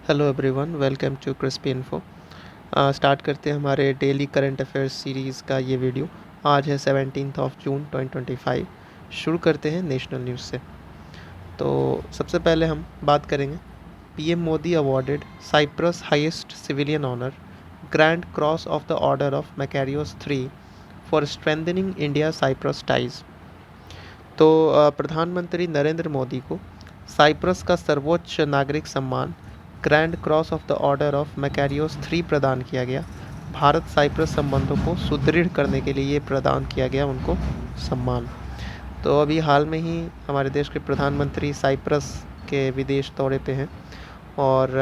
Hello everyone, welcome to crispy info. Start करते हैं हमारे डेली करंट अफेयर्स सीरीज़ का ये वीडियो। आज है 17 जून 2025। शुरू करते हैं नेशनल न्यूज़ से। तो सबसे पहले हम बात करेंगे PM Modi awarded Cyprus highest civilian honour grand cross of the order of Makarios 3 for strengthening India Cyprus ties. तो प्रधानमंत्री नरेंद्र मोदी को साइप्रस का सर्वोच्च नागरिक सम्मान grand cross of the order of Makarios 3 प्रदान किया गया। भारत साइप्रस संबंधों को सुदृढ़ करने के लिए ये प्रदान किया गया उनको सम्मान। तो अभी हाल में ही हमारे देश के प्रधानमंत्री साइप्रस के विदेश दौरे पे हैं और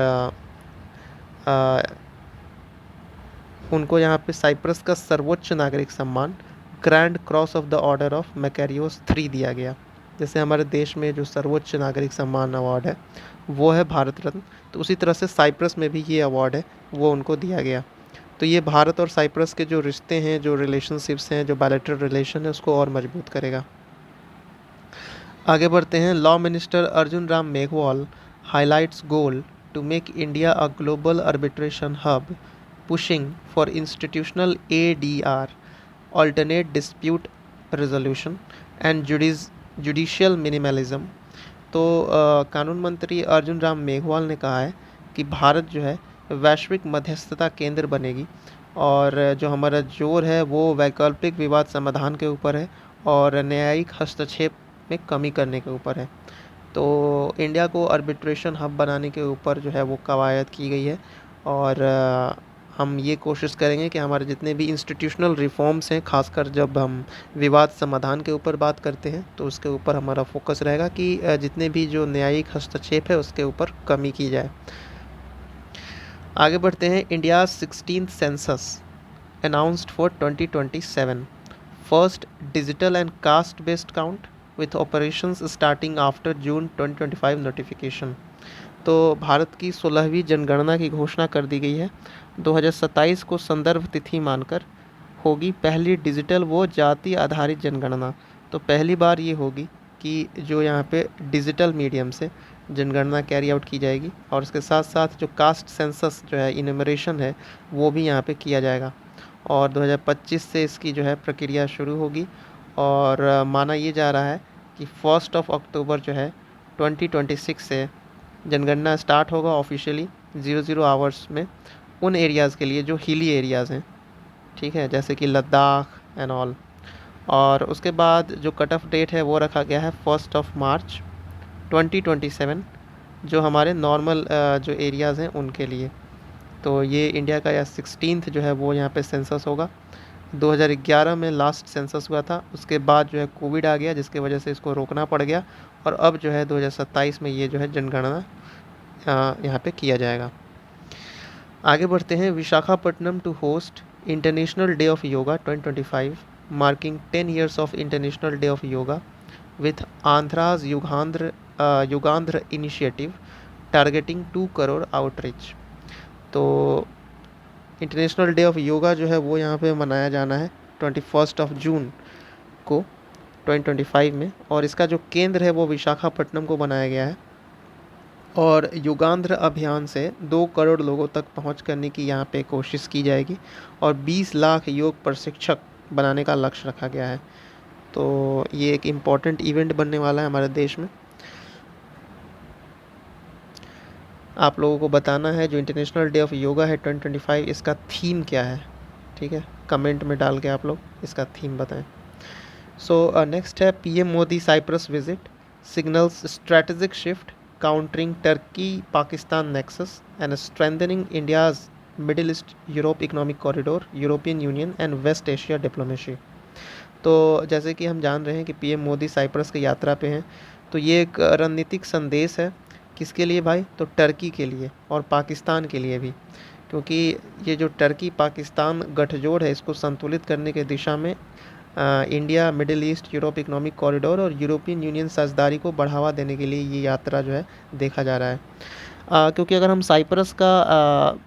उनको यहाँ पे साइप्रस का सर्वोच्च नागरिक सम्मान grand cross of the order of Makarios 3 दिया गया। जैसे हमारे देश में जो सर्वोच्च नागरिक सम्मान अवार्ड है वो है भारत रत्न, तो उसी तरह से साइप्रस में भी ये अवार्ड है वो उनको दिया गया। तो ये भारत और साइप्रस के जो रिश्ते हैं, जो रिलेशनशिप्स हैं, जो बायलैटरल रिलेशन है, उसको और मजबूत करेगा। आगे बढ़ते हैं। Law minister Arjun Ram Meghwal highlights goal to make India a global arbitration hub pushing for institutional ADR alternate dispute resolution and judicial minimalism. तो कानून मंत्री अर्जुन राम मेघवाल ने कहा है कि भारत जो है वैश्विक मध्यस्थता केंद्र बनेगी और जो हमारा जोर है वो वैकल्पिक विवाद समाधान के ऊपर है और न्यायिक हस्तक्षेप में कमी करने के ऊपर है। तो इंडिया को आर्बिट्रेशन हब बनाने के ऊपर जो है वो कवायद की गई है और हम ये कोशिश करेंगे कि हमारे जितने भी इंस्टीट्यूशनल रिफॉर्म्स हैं, खासकर जब हम विवाद समाधान के ऊपर बात करते हैं तो उसके ऊपर हमारा फोकस रहेगा कि जितने भी जो न्यायिक हस्तक्षेप है उसके ऊपर कमी की जाए। आगे बढ़ते हैं। India 16th census announced for 2027 first digital and caste based count with operations starting after June 2025 notification. तो भारत की 16वीं जनगणना की घोषणा कर दी गई है। 2027 को संदर्भ तिथि मानकर होगी पहली डिजिटल वो जाति आधारित जनगणना। तो पहली बार ये होगी कि जो यहाँ पे डिजिटल मीडियम से जनगणना कैरी आउट की जाएगी और उसके साथ साथ जो कास्ट सेंसस जो है, इनमरेशन है, वो भी यहाँ पे किया जाएगा और 2025 से इसकी जो है प्रक्रिया शुरू होगी और माना ये जा रहा है कि 1 अक्टूबर जो है 2026 से जनगणना स्टार्ट होगा ऑफिशियली 00 आवर्स में उन एरियाज़ के लिए जो हिली एरियाज़ हैं, ठीक है, जैसे कि लद्दाख एंड ऑल। और उसके बाद जो कट ऑफ डेट है वो रखा गया है 1 मार्च 2027 जो हमारे नॉर्मल जो एरियाज़ हैं उनके लिए। तो ये इंडिया का या 16th जो है वो यहाँ पे सेंसस होगा। 2011 में लास्ट सेंसस हुआ था, उसके बाद जो है कोविड आ गया जिसकी वजह से इसको रोकना पड़ गया और अब जो है 2027 में ये जो है जनगणना यहाँ पे किया जाएगा। आगे बढ़ते हैं। Visakhapatnam to host international day of yoga 2025 marking 10 years of international day of yoga with Andhra's Yogandhra initiative targeting 2 crore outreach. तो इंटरनेशनल डे ऑफ योगा जो है वो यहाँ पे मनाया जाना है 21 जून को 2025 में और इसका जो केंद्र है वो विशाखापट्टनम को बनाया गया है और युगांध्र अभियान से 2 करोड़ लोगों तक पहुंच करने की यहाँ पे कोशिश की जाएगी और 20 लाख योग प्रशिक्षक बनाने का लक्ष्य रखा गया है। तो ये एक इम्पॉर्टेंट इवेंट बनने वाला है हमारे देश में। आप लोगों को बताना है जो इंटरनेशनल डे ऑफ योगा है 2025 इसका थीम क्या है, ठीक है, कमेंट में डाल के आप लोग इसका थीम बताएं। सो नेक्स्ट है PM Modi Cyprus visit signals strategic shift countering Turkey Pakistan nexus and strengthening India's Middle East Europe economic corridor European Union and West Asia diplomacy. तो जैसे कि हम जान रहे हैं कि पीएम मोदी साइप्रस की यात्रा पे हैं, तो ये एक रणनीतिक संदेश है किसके लिए भाई, तो टर्की के लिए और पाकिस्तान के लिए भी, क्योंकि ये जो टर्की पाकिस्तान गठजोड़ है इसको संतुलित करने के दिशा में India middle East Europe economic corridor और यूरोपियन यूनियन साझेदारी को बढ़ावा देने के लिए ये यात्रा जो है देखा जा रहा है। क्योंकि अगर हम साइप्रस का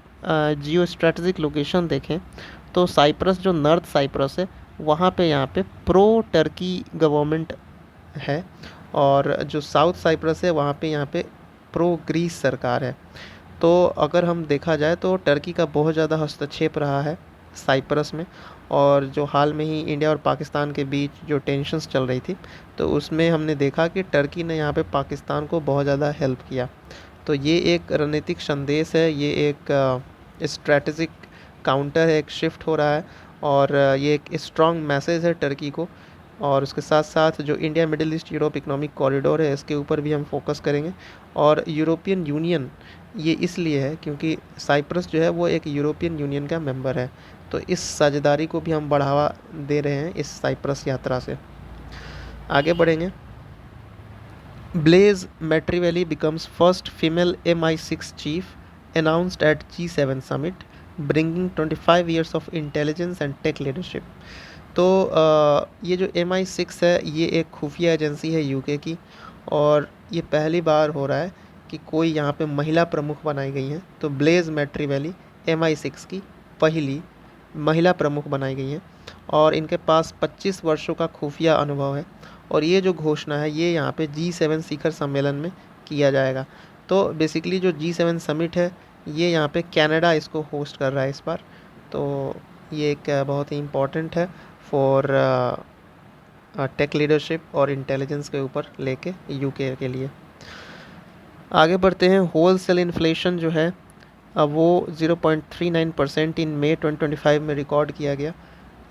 जियो स्ट्रेटेजिक लोकेशन देखें तो साइप्रस जो नॉर्थ साइप्रस है वहाँ पे यहाँ पे प्रो टर्की गवर्नमेंट है और जो साउथ साइप्रस है वहाँ पे यहाँ पे प्रो ग्रीस सरकार है। तो अगर हम देखा जाए तो टर्की का बहुत ज़्यादा हस्तक्षेप रहा है साइप्रस में, और जो हाल में ही इंडिया और पाकिस्तान के बीच जो टेंशन्स चल रही थी, तो उसमें हमने देखा कि टर्की ने यहाँ पे पाकिस्तान को बहुत ज़्यादा हेल्प किया। तो ये एक रणनीतिक संदेश है, ये एक स्ट्रैटेजिक काउंटर है, एक शिफ्ट हो रहा है, और ये एक स्ट्रॉन्ग मैसेज है टर्की को। और उसके साथ साथ जो India middle East Europe economic corridor है, इसके ऊपर भी हम फोकस करेंगे। और यूरोपियन यूनियन ये इसलिए है क्योंकि साइप्रस जो है वो एक यूरोपियन यूनियन का मेंबर है, तो इस साझेदारी को भी हम बढ़ावा दे रहे हैं इस साइप्रस यात्रा से। आगे बढ़ेंगे। Blaise Metreweli becomes first female MI6 chief announced at G7 summit, bringing 25 years of intelligence and tech leadership। तो ये जो MI6 है ये एक खुफिया एजेंसी है यूके की, और ये पहली बार हो रहा है कि कोई यहाँ पे महिला प्रमुख बनाई गई हैं। तो ब्लेज मैट्रीवेली MI6 की पहली महिला प्रमुख बनाई गई हैं, और इनके पास 25 वर्षों का खुफिया अनुभव है। और ये जो घोषणा है ये यहाँ पे G7 शिखर सम्मेलन में किया जाएगा। तो बेसिकली जो G7 समिट है ये यहाँ पे कनाडा इसको होस्ट कर रहा है इस बार। तो ये एक बहुत ही इम्पोर्टेंट है फॉर टेक लीडरशिप और इंटेलिजेंस के ऊपर लेके यूके के लिए। आगे बढ़ते हैं। होल सेल इन्फ्लेशन जो है वो 0.39% इन मई 2025 में रिकॉर्ड किया गया,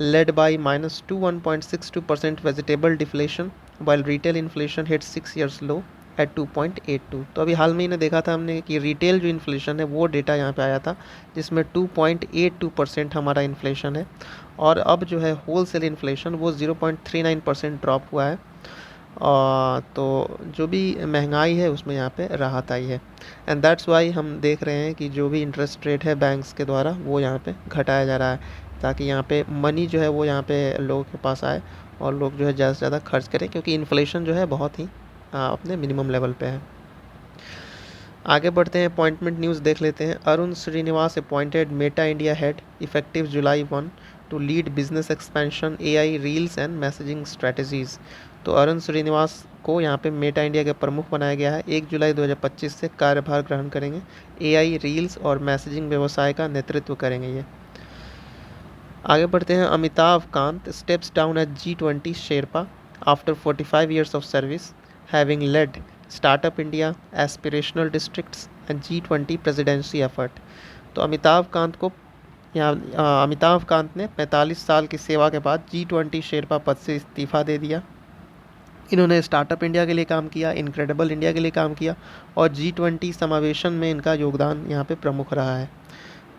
led by -2 1.62% vegetable deflation, while retail inflation hit 6 years low at 2.82। तो अभी हाल में ही ने देखा था हमने कि रिटेल जो इन्फ्लेशन है वो डेटा यहाँ पे आया था, जिसमें 2.82% हमारा इन्फ्लेशन है, और अब जो है होल सेल इन्फ्लेशन वो 0.39% ड्रॉप हुआ है। तो जो भी महंगाई है उसमें यहाँ पे राहत आई है, एंड दैट्स वाई हम देख रहे हैं कि जो भी इंटरेस्ट रेट है बैंक्स के द्वारा वो यहाँ पे घटाया जा रहा है, ताकि यहाँ पे मनी जो है वो यहाँ पे लोगों के पास आए और लोग जो है ज़्यादा से ज़्यादा खर्च करें, क्योंकि इन्फ्लेशन जो है बहुत ही अपने मिनिमम लेवल पे है। आगे बढ़ते हैं, अपॉइंटमेंट न्यूज़ देख लेते हैं। Arun Srinivas appointed Meta India head effective July 1 to lead business expansion AI reels and messaging strategies. तो अरुण श्रीनिवास को यहाँ पे मेटा इंडिया के प्रमुख बनाया गया है। 1 जुलाई 2025 से कार्यभार ग्रहण करेंगे। AI रील्स और मैसेजिंग व्यवसाय का नेतृत्व करेंगे ये। आगे बढ़ते हैं। Amitabh Kant steps down as G20 sherpa after 45 years of service, having led startup India, aspirational districts and G20 presidency effort. तो अमिताभ कांत ने 45 साल की सेवा के बाद G20 शेरपा पद से इस्तीफा दे दिया। इन्होंने स्टार्टअप इंडिया के लिए काम किया, इनक्रेडिबल इंडिया के लिए काम किया, और G20 समावेशन में इनका योगदान यहाँ पे प्रमुख रहा है।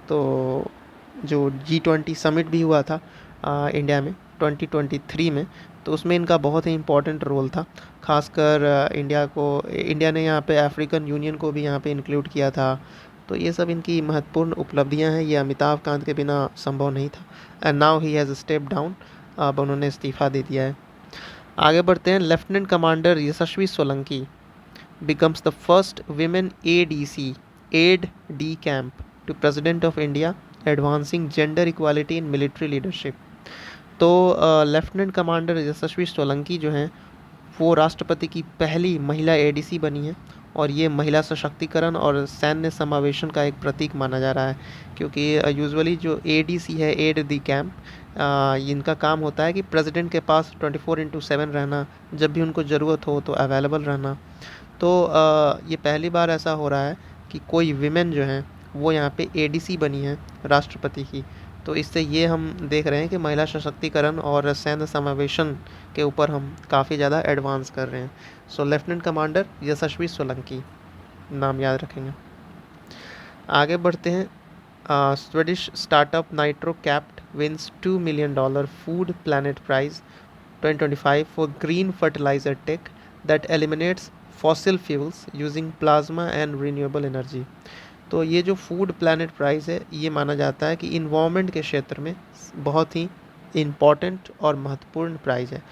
तो जो G20 समिट भी हुआ था इंडिया में 2023 में, तो उसमें इनका बहुत ही इम्पोर्टेंट रोल था। खासकर इंडिया ने यहाँ पे अफ्रीकन यूनियन को भी यहाँ पे इंक्लूड किया था। तो ये सब इनकी महत्वपूर्ण उपलब्धियाँ हैं, ये अमिताभ कांत के बिना संभव नहीं था। And now he has step down, अब उन्होंने इस्तीफ़ा दे दिया है। आगे बढ़ते हैं। Lieutenant commander Yashasvi Solanki becomes the first women aid D camp to President of India, advancing gender equality in military leadership। तो लेफ्टिनेंट कमांडर यशस्वी सोलंकी जो हैं वो राष्ट्रपति की पहली महिला ADC बनी है, और ये महिला सशक्तिकरण और सैन्य समावेशन का एक प्रतीक माना जा रहा है, क्योंकि यूजुअली जो ADC है, एड दी कैंप, इनका काम होता है कि प्रेसिडेंट के पास 24/7 रहना, जब भी उनको ज़रूरत हो तो अवेलेबल रहना। तो ये पहली बार ऐसा हो रहा है कि कोई विमेन जो हैं वो यहाँ पे ADC बनी है राष्ट्रपति की। तो इससे ये हम देख रहे हैं कि महिला सशक्तिकरण और सैन्य समावेशन के ऊपर हम काफ़ी ज़्यादा एडवांस कर रहे हैं। So lieutenant commander Yashasvi Solanki नाम याद रखेंगे। आगे बढ़ते हैं। Swedish startup NitroCapt wins $2 million food planet prize 2025 for green fertiliser tech that eliminates fossil fuels using plasma and renewable energy. तो ये जो फूड प्लैनेट प्राइज़ है ये माना जाता है कि इन्वायरमेंट के क्षेत्र में बहुत ही इम्पॉर्टेंट और महत्वपूर्ण प्राइज़ है।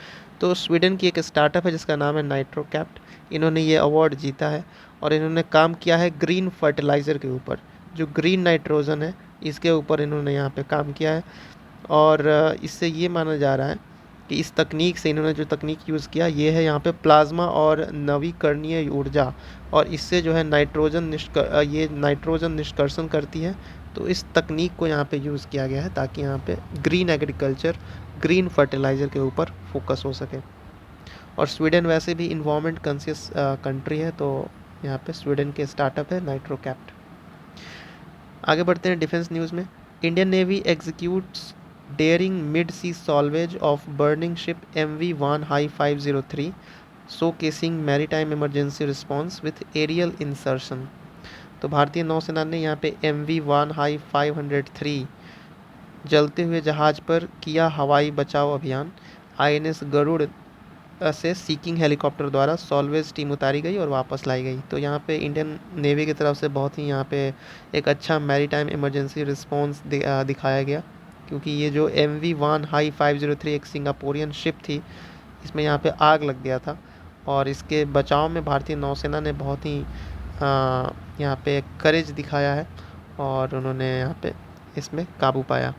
तो स्वीडन की एक स्टार्टअप है जिसका नाम है नाइट्रो कैप्ट। इन्होंने ये अवार्ड जीता है, और इन्होंने काम किया है ग्रीन फर्टिलाइज़र के ऊपर, जो ग्रीन नाइट्रोजन है इसके ऊपर इन्होंने यहाँ पे काम किया है। और इससे ये माना जा रहा है कि इस तकनीक से इन्होंने जो तकनीक यूज़ किया ये है यहाँ पे प्लाज्मा और नवीकरणीय ऊर्जा, और इससे जो है ये नाइट्रोजन निष्कर्षण करती है। तो इस तकनीक को यहाँ पे यूज़ किया गया है ताकि यहाँ पे ग्रीन एग्रीकल्चर, ग्रीन फर्टिलाइज़र के ऊपर फोकस हो सके। और स्वीडन वैसे भी इन्वायरमेंट कॉन्शियस कंट्री है, तो यहाँ पे स्वीडन के स्टार्टअप है नाइट्रोकैप्ट। आगे बढ़ते हैं डिफेंस न्यूज़ में। Indian Navy executes daring mid sea salvage of burning ship MV1 हाई 503 showcasing maritime emergency response with aerial insertion. तो भारतीय नौसेना ने यहाँ पे MV1 हाई 503 जलते हुए जहाज पर किया हवाई बचाव अभियान। INS गरुड़ से सीकिंग हेलीकॉप्टर द्वारा सॉल्वेज टीम उतारी गई और वापस लाई गई। तो यहाँ पे इंडियन नेवी की तरफ से बहुत ही यहाँ पे एक अच्छा मैरीटाइम इमरजेंसी रिस्पॉन्स दिखाया गया, क्योंकि ये जो MV1 हाई 503 एक सिंगापुरियन शिप थी, इसमें यहाँ पे आग लग गया था और इसके बचाव में भारतीय नौसेना ने बहुत ही यहाँ पे करेज दिखाया है और उन्होंने यहाँ पे इसमें काबू पाया।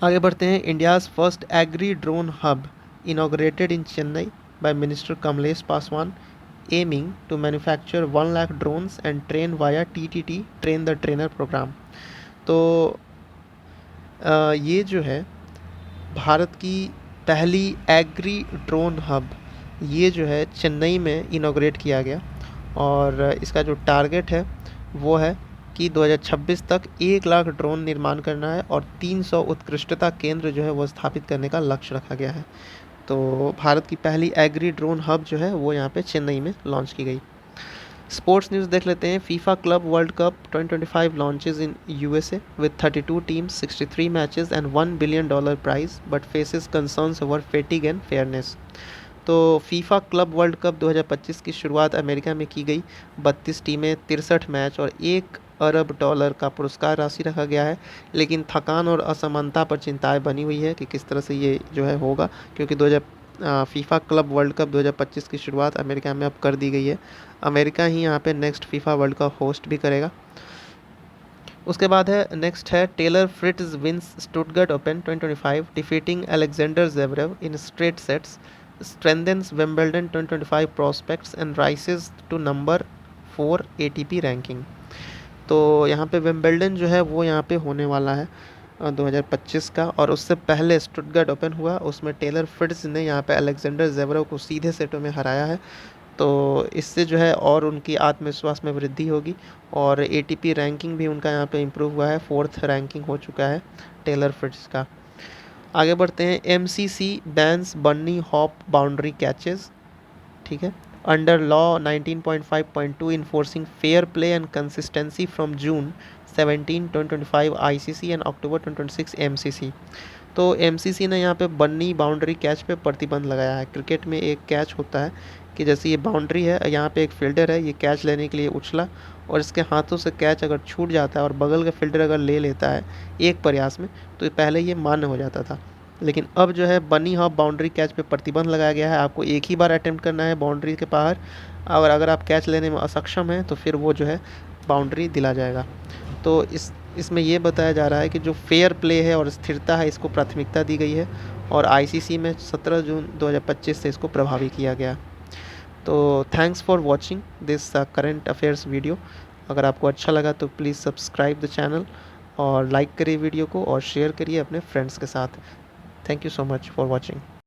आगे बढ़ते हैं। India's first agri drone hub inaugurated in Chennai by Minister Kamlesh Paswan, aiming to manufacture 1 lakh drones and train via TTT train the trainer program। तो ये जो है भारत की पहली एग्री ड्रोन हब, ये जो है चेन्नई में इनॉग्रेट किया गया और इसका जो टारगेट है वो है कि 2026 तक 1 लाख ड्रोन निर्माण करना है और 300 उत्कृष्टता केंद्र जो है वो स्थापित करने का लक्ष्य रखा गया है। तो भारत की पहली एग्री ड्रोन हब जो है वो यहाँ पे चेन्नई में लॉन्च की गई। स्पोर्ट्स न्यूज़ देख लेते हैं। FIFA club world cup 2025 launches in USA with 32 teams, 63 matches and $1 billion prize but faces concerns over fatigue and fairness। तो फीफा क्लब वर्ल्ड कप 2025 की शुरुआत अमेरिका में की गई। 32 टीमें, 63 मैच और $1 अरब का पुरस्कार राशि रखा गया है, लेकिन थकान और असमानता पर चिंताएं बनी हुई है कि किस तरह से ये जो है होगा, क्योंकि फीफा क्लब वर्ल्ड कप 2025 की शुरुआत अमेरिका में अब कर दी गई है। अमेरिका ही यहाँ पे next FIFA world cup host भी करेगा। उसके बाद है नेक्स्ट है Taylor Fritz wins Stuttgart Open 2025 defeating Alexander Zverev in straight sets, strengthens Wimbledon 2025 prospects and rises to number 4 ATP ranking. तो यहाँ पे विम्बल्डन जो है वो यहाँ पे होने वाला है 2025 का, और उससे पहले स्टुटगर्ट ओपन हुआ, उसमें टेलर फ्रिट्ज ने यहाँ पे अलेक्जेंडर ज़वेरेव को सीधे सेटों में हराया है। तो इससे जो है और उनकी आत्मविश्वास में वृद्धि होगी और ATP रैंकिंग भी उनका यहाँ पे इम्प्रूव हुआ है, 4th रैंकिंग हो चुका है टेलर फ्रिट्ज का। आगे बढ़ते हैं। MCC बैन्स बन्नी हॉप बाउंड्री कैचेस, ठीक है, under law 19.5.2 enforcing fair play and consistency from June 17 2025 ICC and October 2026 MCC। तो MCC ने यहाँ पे बन्नी बाउंड्री कैच पे प्रतिबंध लगाया है। क्रिकेट में एक कैच होता है कि जैसे ये बाउंड्री है, यहाँ पे एक फील्डर है, ये कैच लेने के लिए उछला और इसके हाथों से कैच अगर छूट जाता है और बगल का फील्डर अगर ले लेता है एक प्रयास में, तो पहले ये मान्य हो जाता था। लेकिन अब जो है बनी हॉप बाउंड्री कैच पे प्रतिबंध लगाया गया है। आपको एक ही बार अटेम्प्ट करना है बाउंड्री के बाहर, और अगर आप कैच लेने में असक्षम हैं तो फिर वो जो है बाउंड्री दिला जाएगा। तो इसमें ये बताया जा रहा है कि जो फेयर प्ले है और स्थिरता है, इसको प्राथमिकता दी गई है और ICC में 17 जून 2025 से इसको प्रभावी किया गया। तो thanks for watching this current affairs video. अगर आपको अच्छा लगा तो प्लीज़ सब्सक्राइब द चैनल और लाइक करिए वीडियो को और शेयर करिए अपने फ्रेंड्स के साथ। Thank you so much for watching.